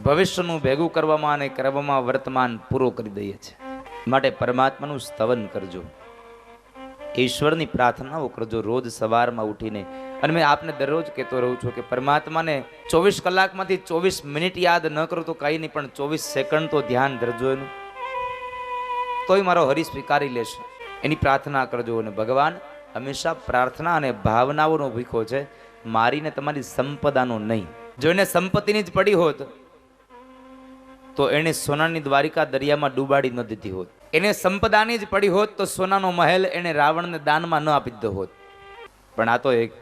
ભવિષ્યનું ભેગું કરવામાં અને કરવામાં વર્તમાન પૂરો કરી દઈએ છીએ. માટે પરમાત્માનું સ્તવન કરજો, ઈશ્વરની પ્રાર્થનાઓ કરજો રોજ સવારમાં ઉઠીને. અને મેં આપને દરરોજ કહેતો રહું છું કે પરમાત્માને 24 કલાકમાંથી 24 મિનિટ યાદ ન કરો તો કંઈ નહીં, પણ 24 સેકન્ડ તો ધ્યાન ધરજો એનું, તોય મારો હરિ સ્વીકારી લેશે. એની પ્રાર્થના કરજો. અને ભગવાન હંમેશા પ્રાર્થના અને ભાવનાઓનો ભૂખો છે, મારીને તમારી સંપદાનો નહીં. જો એને સંપત્તિની જ પડી હોત તો એને સોનાની દ્વારિકા દરિયામાં ડૂબાડી ન દીધી હોત. એને સંપદાની જ પડી હોત તો સોનાનો મહેલ એને રાવણને દાનમાં ન આપી દીધો હોત. પણ આ તો એક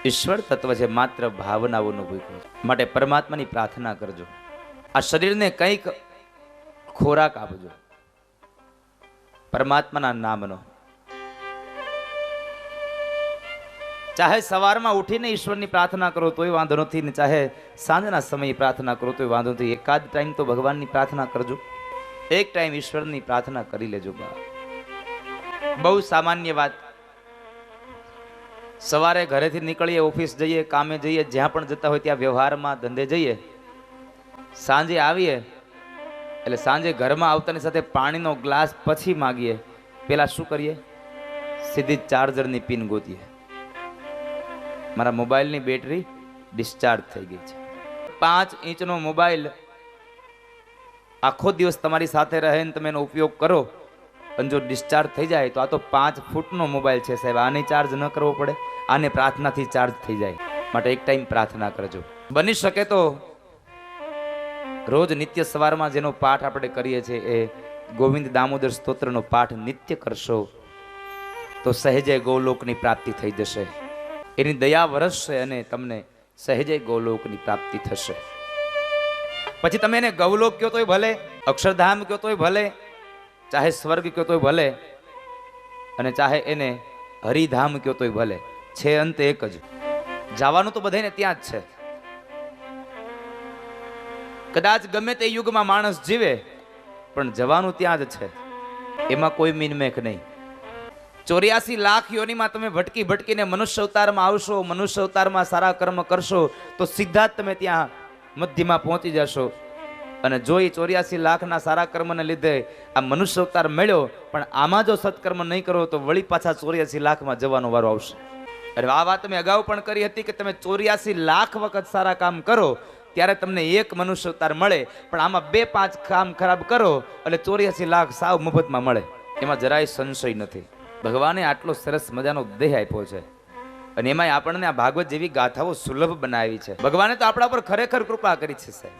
ઈશ્વર તત્વ છે, માત્ર ભાવનાઓનો ભૂખો છે. માટે પરમાત્માની પ્રાર્થના કરજો. આ શરીરને કંઈક ખોરાક આપજો પરમાત્માના નામનો. ચાહે સવારમાં ઉઠીને ઈશ્વરની પ્રાર્થના કરો તોય વાંધો નથી, ને ચાહે સાંજના સમયે પ્રાર્થના કરો તોય વાંધો નથી. એકાદ ટાઈમ તો ભગવાનની પ્રાર્થના કરજો, એક ટાઈમ ઈશ્વરની પ્રાર્થના કરી લેજો. બહુ સામાન્ય વાત. સવારે ઘરેથી નીકળીએ, ઓફિસ જઈએ, કામે જઈએ, જ્યાં પણ જતા હોય ત્યાં વ્યવહારમાં ધંધે જઈએ, સાંજે આવીએ એટલે સાંજે ઘરમાં આવતાની સાથે પાણીનો ગ્લાસ પછી માગીએ, પેલા શું કરીએ? સીધી ચાર્જરની પિન ગોતીએ. મારા મોબાઈલની બેટરી ડિસ્ચાર્જ થઈ ગઈ છે. 5 ઇંચનો મોબાઈલ આખો દિવસ તમારી સાથે રહે ને તમે એનો ઉપયોગ કરો, અને જો ડિસ્ચાર્જ થઈ જાય તો આ તો 5 ફૂટનો મોબાઈલ છે સાહેબ, આને ચાર્જ ન કરવો પડે, આને પ્રાર્થનાથી ચાર્જ થઈ જાય. માટે એક ટાઈમ પ્રાર્થના કરજો. બની શકે તો રોજ નિત્ય સવારમાં જેનો પાઠ આપણે કરીએ છીએ એ ગોવિંદ દામોદર સ્તોત્રનો પાઠ નિત્ય કરશો તો સહેજે ગૌલોકની પ્રાપ્તિ થઈ જશે. એની દયા વરસશે અને તમને સહેજે ગૌલોકની પ્રાપ્તિ થશે. પછી તમે એને ગૌલોક કહો તોય ભલે, અક્ષરધામ કહો તોય ભલે, ચાહે સ્વર્ગ કહો તોય ભલે, અને ચાહે એને હરિધામ કહો તોય ભલે, છે અંત એક જ. જવાનું તો બધાને ત્યાં જ છે. કદાચ ગમે તે યુગમાં માણસ જીવે પણ જવાનું ત્યાં જ છે, એમાં કોઈ મીનમેક નહીં. 84 લાખ યોનીમાં તમે ભટકી ભટકીને મનુષ્ય અવતારમાં આવશો, મનુષ્ય અવતારમાં સારા કર્મ કરશો તો સીધા જ તમે ત્યાં મધ્યમાં પહોંચી જશો. અને જો એ 84 લાખના સારા કર્મને લીધે આ મનુષ્ય અવતાર મળ્યો, પણ આમાં જો સત્કર્મ નહીં કરો તો વળી પાછા 84 લાખમાં જવાનો વારો આવશે. અરે આ વાત મેં અગાઉ પણ કરી હતી કે તમે 84 લાખ વખત સારા કામ કરો ત્યારે તમને એક મનુષ્ય અવતાર મળે, પણ આમાં 2-5 કામ ખરાબ કરો એટલે 84 લાખ સાવ મફતમાં મળે, એમાં જરાય સંશય નથી. ભગવાને આટલો સરસ મજાનો દેહ આપ્યો છે અને એમાંય આપણને આ ભાગવત જેવી ગાથાઓ સુલભ બનાવી છે. ભગવાને તો આપણા પર ખરેખર કૃપા કરી છે સાહેબ.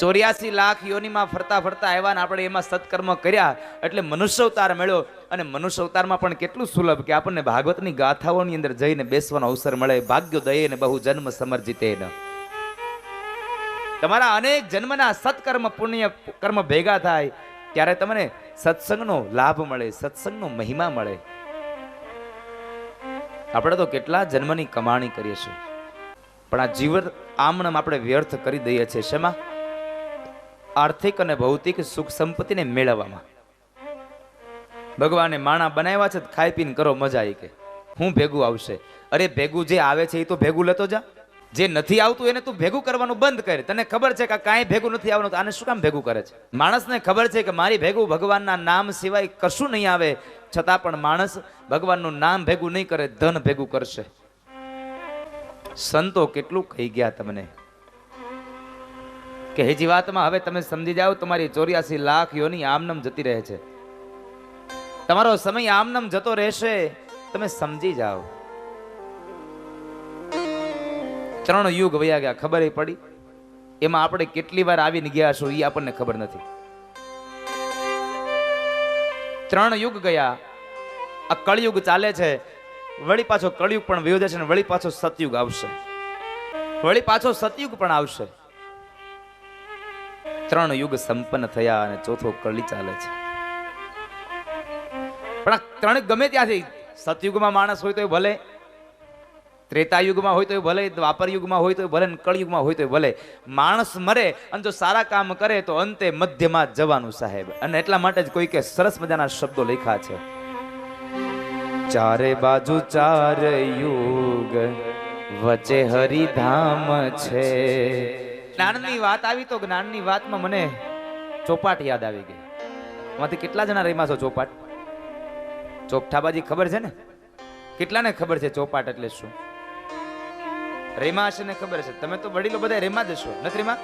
84 લાખ યોનીમાં ફરતા ફરતા આવ્યા ને આપણે એમાં સત્કર્મ કર્યા એટલે મનુષ્ય અવતાર મળ્યો. અને મનુષ્ય અવતારમાં પણ કેટલું સુલભ કે આપણને ભાગવતની ગાથાઓની અંદર જઈને બેસવાનો અવસર મળે. ભાગ્યો દયે ને બહુ જન્મ સમર્જિતે ન. તમારા અનેક જન્મના સત્કર્મ પુણ્ય કર્મ ભેગા થાય ત્યારે તમને સત્સંગનો લાભ મળે, સત્સંગનો મહિમા મળે. આપણે તો કેટલા જન્મની કમાણી કરીએ છીએ, પણ આ જીવન આમણમ આપણે વ્યર્થ કરી દઈએ છીએ. શેમાં? આર્થિક અને ભૌતિક સુખ સંપત્તિને મેળવવામાં. ભગવાને માણા બનાવ્યા છે, ખાઈ પીને કરો મજા આવી કે હું ભેગું આવશે. અરે ભેગું જે આવે છે એ તો ભેગું લેતો જા, જે નથી આવતું એને તું ભેગું કરવાનું બંધ કર. તને ખબર છે કે કાંઈ ભેગું નથી આવવાનું, આને શું કામ ભેગું કરે છે? માણસને ખબર છે કે મારી ભેગું ભગવાનના નામ સિવાય કશું નહીં આવે, છતાં પણ માણસ ભગવાનનું નામ ભેગું નહીં કરે, ધન ભેગું કરશે. સંતો કેટલું કહી ગયા તમને કે હજી વાતમાં હવે તમે સમજી જાઓ, તમારી 84 લાખ યોની આમનમ જતી રહે છે, તમારો સમય આમનમ જતો રહેશે, તમે સમજી જાઓ. 3 યુગ વયા ગયા, ખબર પડી? એમાં આપણે કેટલી વાર આવીને ગયા છો એ આપણને ખબર નથી. 3 યુગ ગયા. આ કળયુગ ચાલે છે, વળી પાછો કળયુગ પણ વયો જશે, વળી પાછો સતયુગ આવશે, વળી પાછો સતયુગ પણ આવશે. 3 યુગ સંપન્ન થયા અને ચોથો કળી ચાલે છે. પણ આ 3 ગમે ત્યાંથી, સતયુગમાં માણસ હોય તો ભલે, ત્રેતાયુગમાં હોય તો ભલે, દ્વાપર યુગમાં હોય તો ભલે, કળયુગમાં હોય તો ભલે, માણસ મરે અને જો સારા કામ કરે તો અંતે મધ્યમાં જ જવાનું સાહેબ. અને એટલા માટે જ કોઈ કે સરસ મજાના શબ્દો લખ્યા છે, ચારે બાજુ 4 યુગ વચ્ચે હરિધામ છે. જ્ઞાનની વાત આવી તો જ્ઞાનની વાતમાં મને ચોપાટ યાદ આવી ગઈ. એમાંથી કેટલા જણા રમ્યા છો ચોપાટ? ચોકઠાબાજી ખબર છે ને? કેટલાને ખબર છે ચોપાટ એટલે શું? રેમા છે ને ખબર છે? તમે તો વડીલો બધા રેમા જ છો, નથી રેમા?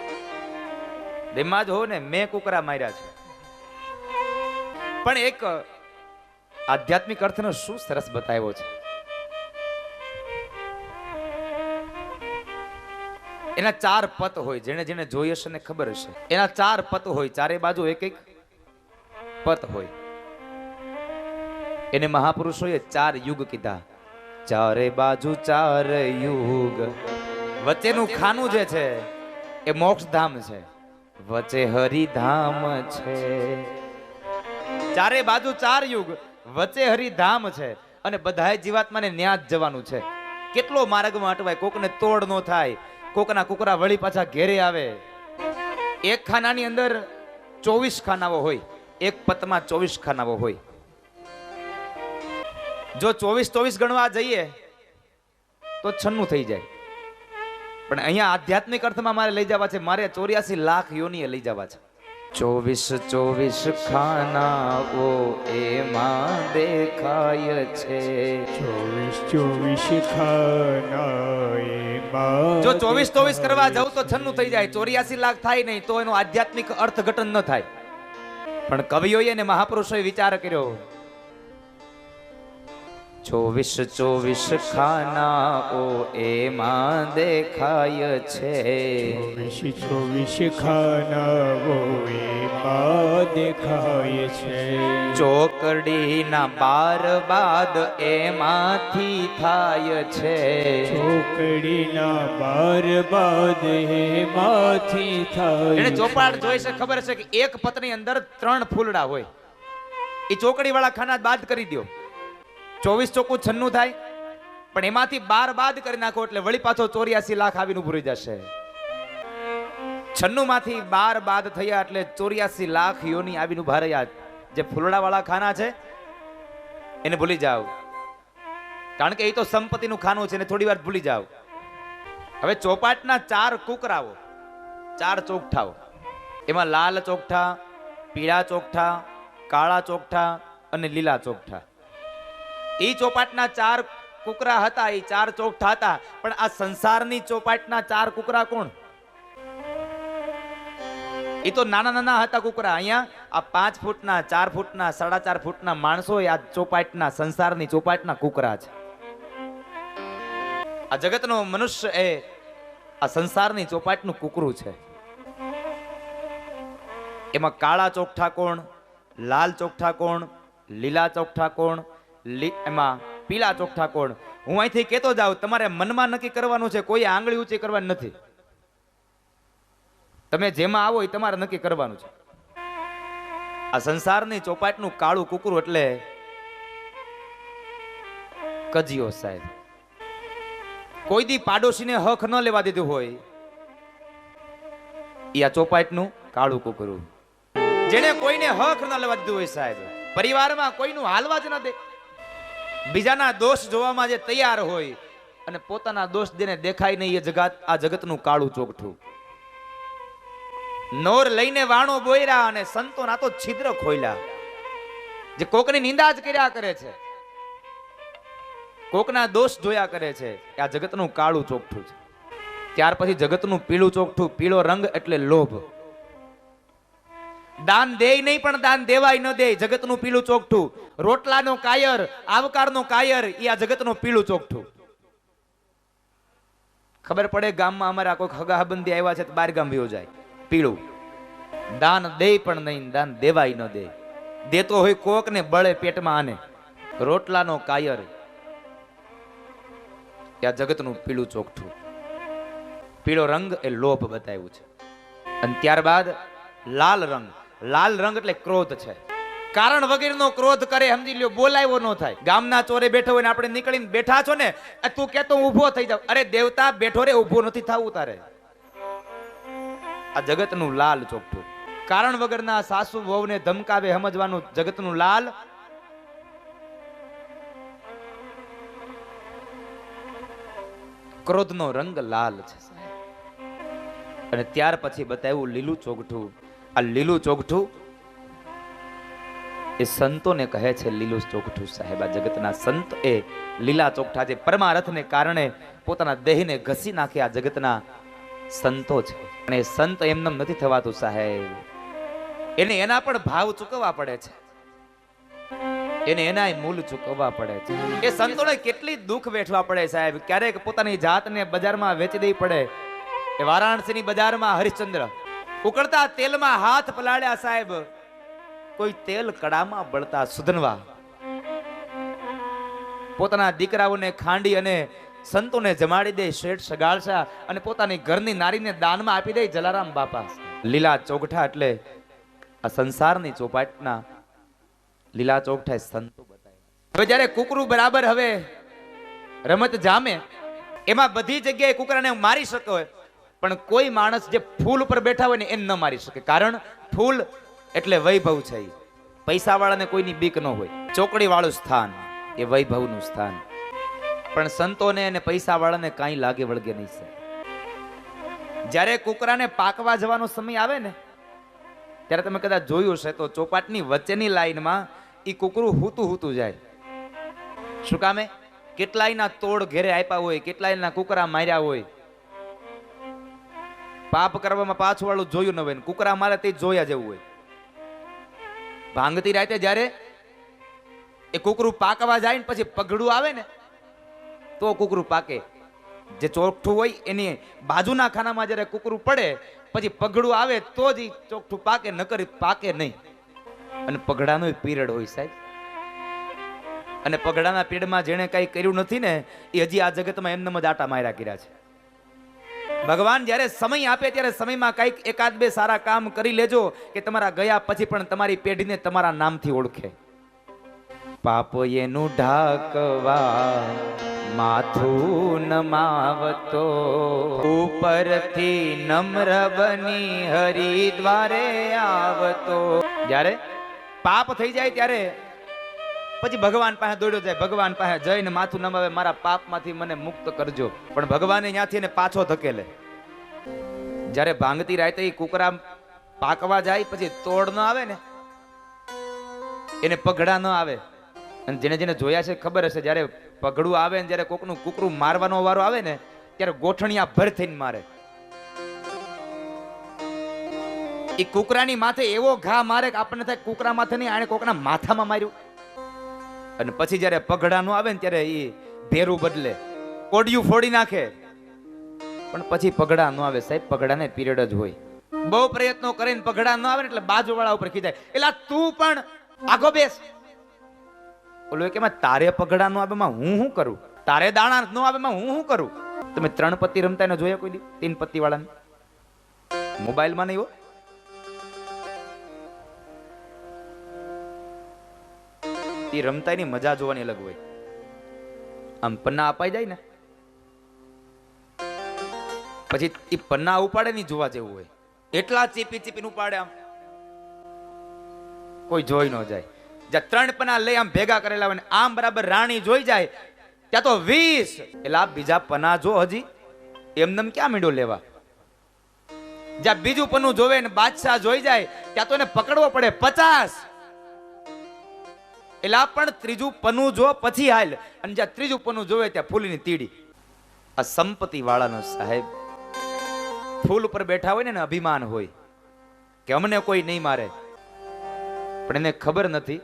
રેમા જ હો ને. મેં કુકરા માર્યા છે. પણ એક આધ્યાત્મિક અર્થનો શું સરસ બતાવ્યો છે. એના 4 પત હોય. જેને જેને જોઈ હશે ને ખબર હશે. એના 4 પત હોય, ચારે બાજુ એક એક પત હોય. એને મહાપુરુષોએ 4 યુગ કીધા. ચારે બાજુ 4 યુગ. વચ્ચેનું ખાનું જે છે એ મોક્ષધામ છે, વચ્ચે હરિધામ છે. ચારે બાજુ 4 યુગ, વચ્ચે હરિધામ છે. અને બધાય જીવાત્માને ન્યા જ જવાનું છે. કેટલો માર્ગમાં અટવાય, કોકને તોડ નો થાય, કોકના કુકરા વળી પાછા ઘેરે આવે. એક ખાનાની અંદર 24 ખાનાઓ હોય. એક પતમાં 24 ખાનાઓ હોય. જો 24 ગણવા જઈએ તો 96 થઈ જાય. પણ અહીંયા આધ્યાત્મિક અર્થમાં મારે લઈ જવા છે. મારે 84 લાખ યોનીએ લઈ જવા છે. 24 ખાનાઓ એમાં દેખાય છે. 24 ખાના એમાં. જો 24 કરવા જાવ તો 96 થઈ જાય. 84 લાખ થાય નહીં તો એનું આધ્યાત્મિક અર્થઘટન ન થાય. પણ કવિઓએ અને મહાપુરુષોએ વિચાર કર્યો. 24 ખાનાઓ એમાં દેખાય છે. 24 ખાનાઓ એમાં દેખાય છે. ચોકડીના 12 બાદ એમાંથી થાય છે. ચોકડીના 12 બાદ એમાંથી થાય. એને ચોપાટ જોઈ છે, ખબર છે કે એક પતની અંદર 3 ફૂલડા હોય. એ ચોકડી વાળા ખાના બાદ કરી દો. 24 ચોખ્ખું 96 થાય. પણ એમાંથી 12 બાદ કરી નાખો એટલે વળી પાછો 84 લાખ આવીને ઉભરી જશે. 96 માંથી 12 બાદ થયા એટલે 84 લાખ યોની આવીને ઉભા રહ્યા. જે ફૂલડા વાળા ખાના છે એને ભૂલી જાઓ, કારણ કે એ તો સંપત્તિનું ખાનું છે. એને થોડી વાર ભૂલી જાઓ. હવે ચોપાટના 4 કુકરાઓ, 4 ચોકઠાઓ. એમાં લાલ ચોકઠા, પીળા ચોકઠા, કાળા ચોકઠા અને લીલા ચોકઠા. એ ચોપાટના 4 કુકરા હતા. એ 4 ચોકઠા હતા. પણ આ સંસારની ચોપાટના 4 કુકરા કોણ? એ તો નાના નાના હતા કુકરા. અહીંયા આ 5 ફૂટના, 4 ફૂટના, 4.5 ફૂટના માણસો આ ચોપાટના, સંસારની ચોપાટના કુકરા છે. આ જગતનો મનુષ્ય એ આ સંસારની ચોપાટનું કુકરું છે. એમાં કાળા ચોકઠા કોણ, લાલ ચોકઠા કોણ, લીલા ચોકઠા કોણ, એમાં પીળા ચોકઠા કોણ? હું અહીંથી કહેતો જાઉં, તમારે મનમાં નક્કી કરવાનું છે. કોઈ આંગળી ઊંચી કરવાની નથી. તમે જેમાં આવો એ તમારે નક્કી કરવાનું છે. આ સંસારની ચોપાટનું કાળું કુકરું એટલે કજિયો સાહેબ. કોઈ દી પાડોશીને હક ન લેવા દીધું હોય એ આ ચોપાટનું કાળું કુકરું. જેને કોઈને હક ન લેવા દીધું હોય સાહેબ, પરિવારમાં કોઈનું હાલવા જ ન દે, બીજાના દોષ જોવામાં જે તૈયાર હોય અને પોતાના દોષ જેને દેખાય નહીં, એ આ જગતનું કાળું ચોકઠું. નોર લઈને વાણો બોયરા અને સંતોના તો છિદ્ર ખોલ્યા. જે કોકની નિંદા જ કર્યા કરે છે, કોકના દોષ જોયા કરે છે, આ જગતનું કાળું ચોકઠું છે. ત્યાર પછી જગતનું પીળું ચોકઠું. પીળો રંગ એટલે લોભ. દાન દે નહીં પણ દાન દેવાય ન દે, જગતનું પીળું ચોકઠું. રોટલાનો કાયર, આવકારનો કાયર, એ આ જગતનું પીળું ચોકઠું. ખબર પડે ગામમાં અમારા કોઈ હગાહબંધી આવ્યા છે તો 12 ગામ વયો જાય. પીળું. દાન દે પણ નહીં, દાન દેવાય ન દે. દેતો હોય કોક ને બળે પેટમાં. આને રોટલાનો કાયર, આ જગતનું પીળું ચોકઠું. પીળો રંગ એ લોભ બતાવ્યું છે. અને ત્યારબાદ લાલ રંગ. લાલ રંગ એટલે ક્રોધ છે. કારણ વગરનો ક્રોધ કરે, સમજી લ્યો, બોલાવ્યો ન થાય. ગામના ચોરે બેઠો હોય ને આપણે નીકળીને બેઠા છો ને, તું કેતો ઊભો થઈ જાવ. અરે દેવતા બેઠો રે, ઊભો નથી થવું તારે. આ જગતનું લાલ ચોકઠું. કારણ વગરના સાસુ વહુને ધમકાવે સમજવાનું જગતનું લાલ. ક્રોધનો રંગ લાલ છે સાહેબ. અને ત્યાર પછી બતાવ્યું લીલું ચોગઠું. આ લીલું ચોગઠું એ સંતોને કહે છે લીલું ચોગઠું સાહેબ. આ જગતના સંત એ લીલા ચોગઠા છે. પરમાર્થને કારણે પોતાના દેહને ઘસી નાખે આ જગતના સંતો છે. અને એ સંત એમને નથી થવાતું સાહેબ. એને એના પણ ભાવ ચૂકવવા પડે છે. એને એનાય મૂલ ચૂકવવા પડે છે. એ સંતોને કેટલી દુઃખ વેઠવા પડે સાહેબ. ક્યારેક પોતાની જાતને બજારમાં વેચી દેવી પડે. એ વારાણસીની બજારમાં હરિશ્ચંદ્ર ઉકળતા તેલમાં હાથ પલાળ્યા સાહેબ. કોઈ તેલ કડામાં બળતા સુધનવા પોતાના દીકરાઓને ખાંડી અને સંતોને જમાડી દે શેઠ સગાળશા અને પોતાની ઘરની નારીને દાનમાં આપી દે જલારામ બાપા. લીલા ચોગઠા એટલે આ સંસારની ચોપાટના લીલા ચોગઠા સંતો બતાવ્યા. હવે જ્યારે કુકરું બરાબર હવે રમત જામે એમાં બધી જગ્યાએ કુકરાને મારી શકે પણ કોઈ માણસ જે ફૂલ ઉપર બેઠા હોય ને એને ન મારી શકે. કારણ ફૂલ એટલે વૈભવ છે. પૈસા વાળાને કોઈની બીક ન હોય. ચોકડી વાળું સ્થાન એ વૈભવનું સ્થાન. પણ સંતોને અને પૈસા વાળાને કાંઈ લાગે વળગે નહીં છે. જ્યારે કુકરાને પાકવા જવાનો સમય આવે ને ત્યારે તમે કદાચ જોયું હશે તો ચોપાટની વચ્ચેની લાઈનમાં એ કુકરું હૂતું જાય. શું કામે? કેટલાયના તોડ ઘેરે આપ્યા હોય, કેટલાયના કુકરા માર્યા હોય. પાપ કરવામાં પાછું વાળું જોયું ન હોય, કુકરા મારે તે જોયા જેવું હોય. ભાંગતી રાતે જ્યારે એ કુકરું પાકવા જાય ને પછી પગડું આવે ને તો કુકરું પાકે. જે ચોકઠું હોય એની બાજુના ખાનામાં જ્યારે કુકરું પડે પછી પગડું આવે તો જ ચોકઠું પાકે, નકર પાકે નહીં. અને પગડાનો પીરિયડ હોય સાહેબ. અને પગડાના પીરિયડમાં જેણે કઈ કર્યું નથી ને એ હજી આ જગતમાં એમને જ આટા માર્યા કર્યા છે. ભગવાન જ્યારે સમય આપે ત્યારે સમયમાં કઈક એકાદ બે સારા કામ કરી લેજો કે તમારા ગયા પછી પણ તમારી પેઢીને તમારા નામથી ઓળખે. પાપ એનું ઢાકવા માથું નમાવતો ઉપરથી નમ્ર બની હરિદ્વારે આવતો. જ્યારે પાપ થઈ જાય ત્યારે પછી ભગવાન પાસે દોડ્યો જાય. ભગવાન પાસે જઈને માથું નમાવે, મારા પાપમાંથી મને મુક્ત કરજો. પણ ભગવાને ત્યાંથી એને પાછો ધકેલે. જ્યારે ભાંગતી રાતે એ કુકરા પાકવા જાય પછી તોડ ન આવે ને એને પગડા ન આવે. અને જેને જેને જોયા છે ખબર હશે, જ્યારે પગડું આવે ને જ્યારે કોકનું કુકરું મારવાનો વારો આવે ને ત્યારે ગોઠણિયા ભર થઈને મારે. એ કુકરાની માથે એવો ઘા મારે કે આપણને થાય કુકરા માથે નહીં, આણે કોકના માથામાં માર્યું. અને પછી જ્યારે પગડા નો આવે ને ત્યારે એ ભેરું બદલે, કોડિયું ફોડી નાખે. પણ પછી પગડા ન આવે સાહેબ. પગડાને પીરિયડ જ હોય. બહુ પ્રયત્નો કરીને પગડા ન આવે ને એટલે બાજુવાળા ઉપર ખીજાય, એટલે તું પણ આગો બેસ. ઓલો કે તારે પગડા નો આવે હું શું કરું? તારે દાણા ન આવે હું શું કરું? તમે 3 પત્તી રમતા ને જોયા કોઈ દી? 3 પત્તી વાળાને મોબાઈલમાં નહીં હો. એ રમતા ની મજા જોવાની અલગ હોય. આમ પન્ના અપાઈ જાય ને પછી એ પન્ના ઉપાડે નહીં જોવા જેવું હોય. એટલા ચીપી ચીપીને ઉપાડે, આમ કોઈ જોઈ ન જાય. જ્યાં 3 પન્ના લઈ આમ ભેગા કરેલા હોય ને આમ બરાબર રાણી જોઈ જાય ત્યાં તો 20. એટલે આ બીજા પન્ના જો હજી એમને ક્યાં મીંડો લેવા. જ્યાં બીજું પન્નું જોવે ને બાદશાહ જોઈ જાય ત્યાં તો એને પકડવો પડે 50. એટલે આ પણ ત્રીજું પન્નું જો પછી હાલ. અને જ્યાં ત્રીજું પન્નું જોવે ત્યાં ફૂલની તીડી. આ સંપત્તિ વાળાનો સાહેબ ફૂલ ઉપર બેઠા હોય ને અભિમાન હોય કે અમને કોઈ નહીં મારે. પણ એને ખબર નથી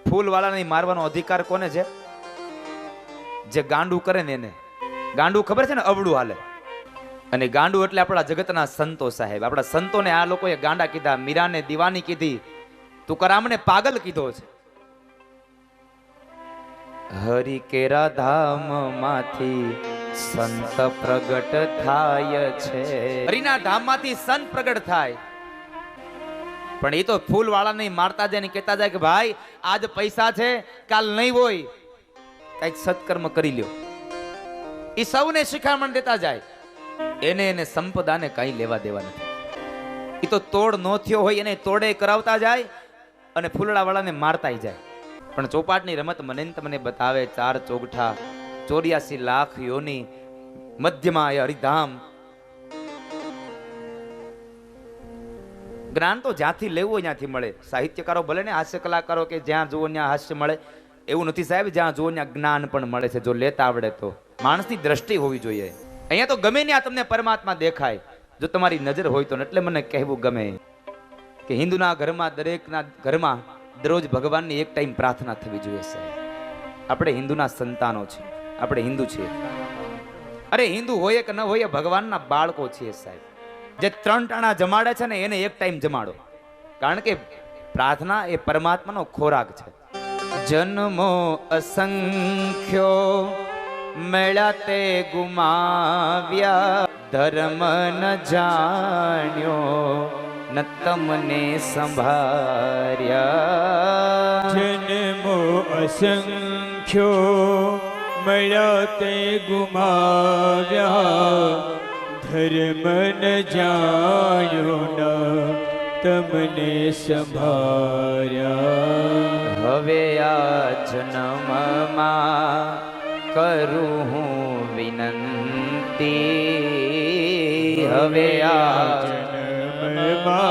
ફૂલ વાળાને મારવાનો અધિકાર કોને છે? જે ગાંડું કરે ને એને. ગાંડું ખબર છે ને અવળું હાલે. અને ગાંડું એટલે આપણા જગતના સંતો સાહેબ. આપણા સંતોને આ લોકોએ ગાંડા કીધા, મીરાને દીવાની કીધી, તુકારામને પાગલ કીધો છે. હરિ કેરા ધામ માંથી સંત પ્રગટ થાય છે. હરિના ધામ માંથી સંત પ્રગટ થાય. પણ એ તો ફૂલ વાળા નહીં મારતા જાય ને કહેતા જાય કે ભાઈ આજ પૈસા છે કાલ નહીં હોય, કઈક સત્કર્મ કરી લ્યો. એ સૌને શિખામણ દેતા જાય. એને સંપદાને કઈ લેવા દેવા નથી. એ તો તોડ નો થયો હોય એને તોડે કરાવતા જાય અને ફૂલડા વાળાને મારતાય જાય. પણ ચોપાટની રમત મને તમને બતાવે 4 ચોગઠા 84 લાખ યોની મધ્યમાં એ હરિધામ. જ્ઞાન તો જ્યાંથી લેવું હોય ત્યાંથી મળે. સાહિત્યકારો ભલે ને હાસ્ય કલાકારો કે જ્યાં જુઓ ત્યાં હાસ્ય મળે એવું નથી સાહેબ. જ્યાં જુઓ ત્યાં જ્ઞાન પણ મળે છે, જો લેતા આવડે તો. માણસની દ્રષ્ટિ હોવી જોઈએ. અહીંયા તો ગમે ત્યાં તમને પરમાત્મા દેખાય, જો તમારી નજર હોય તો. એટલે મને કહેવું ગમે કે હિન્દુના ઘરમાં, દરેકના ઘરમાં દરરોજ ભગવાનની એક ટાઈમ પ્રાર્થના થવી જોઈએ સાહેબ. આપણે હિન્દુના સંતાનો છીએ, આપણે હિન્દુ છીએ. અરે હિન્દુ હોય કે ન હોય, ભગવાનના બાળકો છીએ સાહેબ. જે 3 ટાણા જમાડે છે ને એને એક ટાઈમ જમાડો, કારણ કે પ્રાર્થના એ પરમાત્માનો ખોરાક છે. જન્મો અસંખ્યો મળ્યા તે ગુમાવ્યા, ધર્મ ન જાણ્યો ન તમને સંભાર્યા. જન્મો અસંખ્યો મળ્યા તે ગુમાવ્યા, ધર્મ ન જાણ્યો ન તમને સંભાર્યા. હવે આ જન્મમાં કરું હું વિનંતી, હવે આ જન્મમાં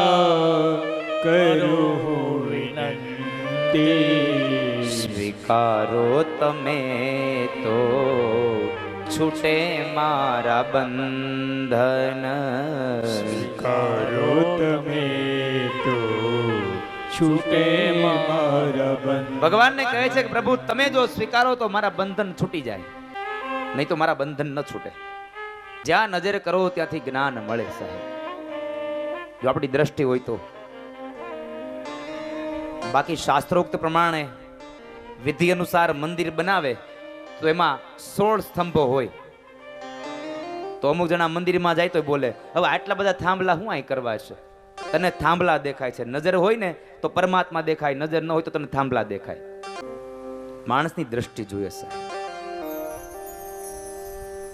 કરું હું વિનંતી. સ્વીકારો તમે તો છૂટે મારા બંધન. સ્વીકારો તમે તો છૂટે મારા બંધન. ભગવાનને કહે છે કે પ્રભુ તમે જો સ્વીકારો તો મારા બંધન છૂટી જાય, નહીં તો મારા બંધન ન છૂટે. જ્યાં નજર કરો ત્યાંથી જ્ઞાન મળે સાહેબ, જો આપણી દ્રષ્ટિ હોય તો. બાકી શાસ્ત્રોક્ત પ્રમાણે વિધિ અનુસાર મંદિર બનાવે તો એમાં 16 સ્તંભો હોય. તો અમુક જણા મંદિરમાં જાય તો બોલે, હવે આટલા બધા થાંભલા શું અહીં કરવા છે? તને થાંભલા દેખાય છે. નજર હોય ને તો પરમાત્મા દેખાય, નજર ન હોય તો તને થાંભલા દેખાય. માણસની દ્રષ્ટિ જોઈએ સાહેબ.